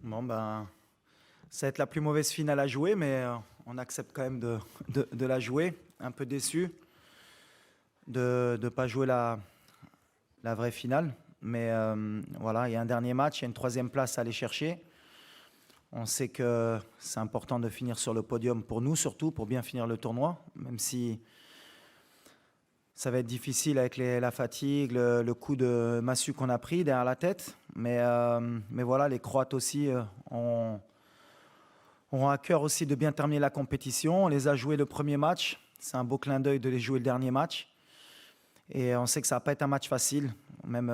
Bon, ben, ça va être la plus mauvaise finale à jouer, mais on accepte quand même de la jouer. Un peu déçu de ne pas jouer la vraie finale. Mais voilà, il y a un dernier match, il y a une troisième place à aller chercher. On sait que c'est important de finir sur le podium pour nous, surtout pour bien finir le tournoi, même si ça va être difficile avec la fatigue, le coup de massue qu'on a pris derrière la tête. Mais voilà, les Croates aussi ont à cœur aussi de bien terminer la compétition. On les a joués le premier match. C'est un beau clin d'œil de les jouer le dernier match. Et on sait que ça va pas être un match facile. Même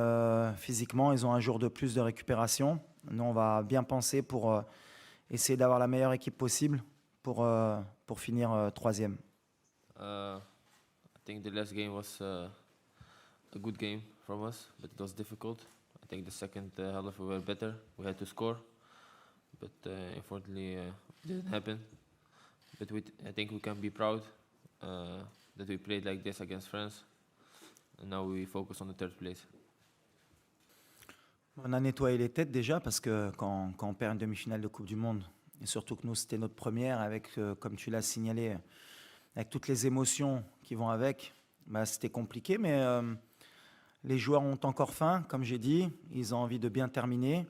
physiquement, ils ont un jour de plus de récupération. Nous, on va bien penser pour essayer d'avoir la meilleure équipe possible pour finir troisième. I think the last game was a good game from us, but it was difficult. I think the second half we were better. We had to score, but unfortunately it didn't happen. But I think we can be proud that we played like this against France, and now we focus on the third place. On a nettoyé les têtes déjà parce que quand on perd une demi-finale de Coupe du Monde, et surtout que nous c'était notre première avec, comme tu l'as signalé, avec toutes les émotions qui vont avec, bah, c'était compliqué, mais les joueurs ont encore faim, comme j'ai dit, ils ont envie de bien terminer,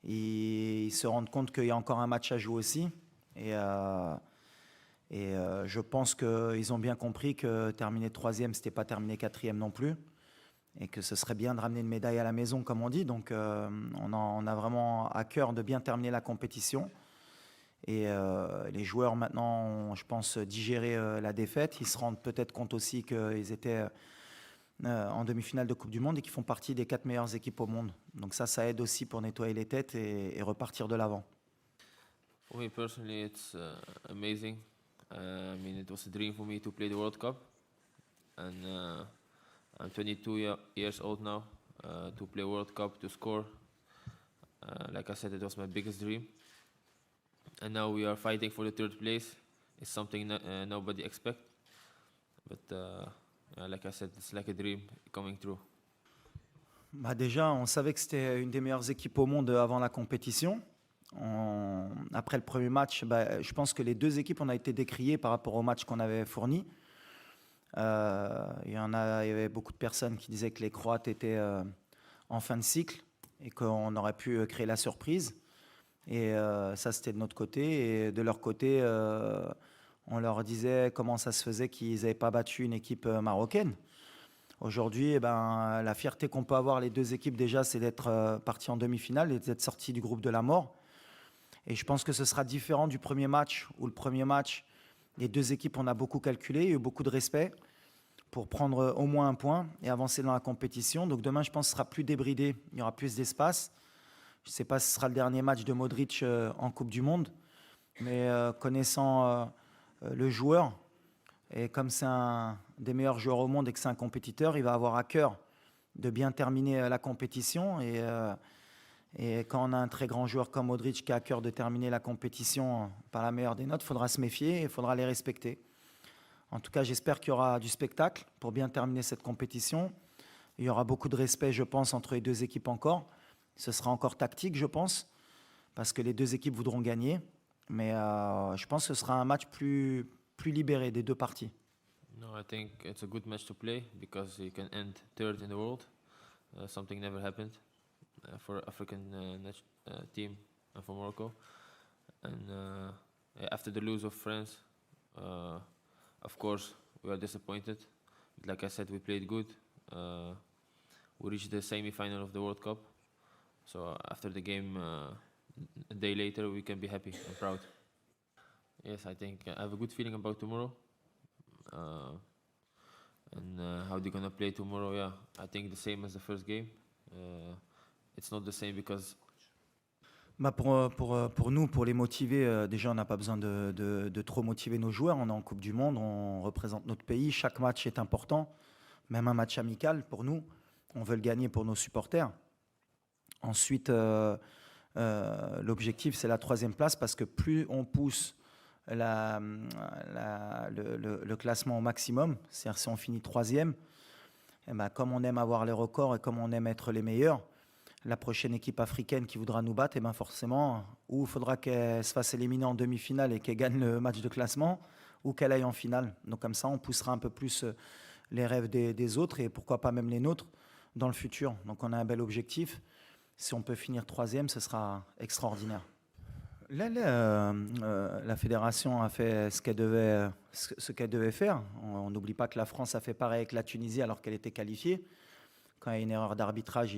et ils se rendent compte qu'il y a encore un match à jouer aussi, et je pense qu'ils ont bien compris que terminer troisième, c'était pas terminer quatrième non plus, et que ce serait bien de ramener une médaille à la maison, comme on dit, donc on a vraiment à cœur de bien terminer la compétition. Et les joueurs maintenant ont, je pense, digéré la défaite. Ils se rendent peut-être compte aussi qu'ils étaient en demi-finale de Coupe du Monde et qu'ils font partie des 4 meilleures équipes au monde. Donc ça aide aussi pour nettoyer les têtes et repartir de l'avant. For me personally, it's amazing. I mean, it was a dream for me to play the World Cup, and I'm 22 years old now. To play World Cup, to score, like I said, it was my biggest dream. And now we are fighting for the third place. It's something nobody expect, but like I said, it's like a dream coming true. Bah déjà, on savait que c'était une des meilleures équipes au monde avant la compétition. Après le premier match, bah, je pense que les deux équipes, on a été décriées par rapport au match qu'on avait fourni. Il y avait beaucoup de personnes qui disaient que les Croates étaient en fin de cycle et qu'on aurait pu créer la surprise. Et ça, c'était de notre côté. Et de leur côté, on leur disait comment ça se faisait qu'ils n'avaient pas battu une équipe marocaine. Aujourd'hui, eh ben, la fierté qu'on peut avoir les deux équipes déjà, c'est d'être partis en demi-finale et d'être sortis du groupe de la mort. Et je pense que ce sera différent du premier match, où le premier match, les deux équipes, on a beaucoup calculé, il y a eu beaucoup de respect pour prendre au moins un point et avancer dans la compétition. Donc demain, je pense que ce sera plus débridé, il y aura plus d'espace. Je ne sais pas si ce sera le dernier match de Modric en Coupe du Monde, mais connaissant le joueur, et comme c'est un des meilleurs joueurs au monde et que c'est un compétiteur, il va avoir à cœur de bien terminer la compétition. Et quand on a un très grand joueur comme Modric qui a à cœur de terminer la compétition par la meilleure des notes, il faudra se méfier et il faudra les respecter. En tout cas, j'espère qu'il y aura du spectacle pour bien terminer cette compétition. Il y aura beaucoup de respect, je pense, entre les deux équipes encore. Ce sera encore tactique, je pense, parce que les deux équipes voudront gagner. Mais je pense que ce sera un match plus libéré des deux parties. No, I think it's a good match to play because you can end third in the world. Something never happened for African team for Morocco. And after the lose of France, of course we are disappointed. But like I said, we played good. We reached the semi-final of the World Cup. So after the game, a day later, we can be happy and proud. Yes, I think I have a good feeling about tomorrow. And how they're gonna play tomorrow, yeah, I think the same as the first game. It's not the same because Bah pour nous, pour les motiver, déjà, on n'a pas besoin de trop motiver nos joueurs. On est en Coupe du Monde, on représente notre pays. Chaque match est important, même un match amical pour nous. On veut le gagner pour nos supporters. Ensuite, l'objectif, c'est la troisième place parce que plus on pousse le classement au maximum, c'est-à-dire si on finit troisième, eh ben, comme on aime avoir les records et comme on aime être les meilleurs, la prochaine équipe africaine qui voudra nous battre, et ben forcément, ou il faudra qu'elle se fasse éliminer en demi-finale et qu'elle gagne le match de classement, ou qu'elle aille en finale. Donc comme ça, on poussera un peu plus les rêves des autres et pourquoi pas même les nôtres dans le futur. Donc on a un bel objectif. Si on peut finir troisième, ce sera extraordinaire. Là, la fédération a fait ce qu'elle devait faire. On n'oublie pas que la France a fait pareil avec la Tunisie alors qu'elle était qualifiée. Quand il y a une erreur d'arbitrage,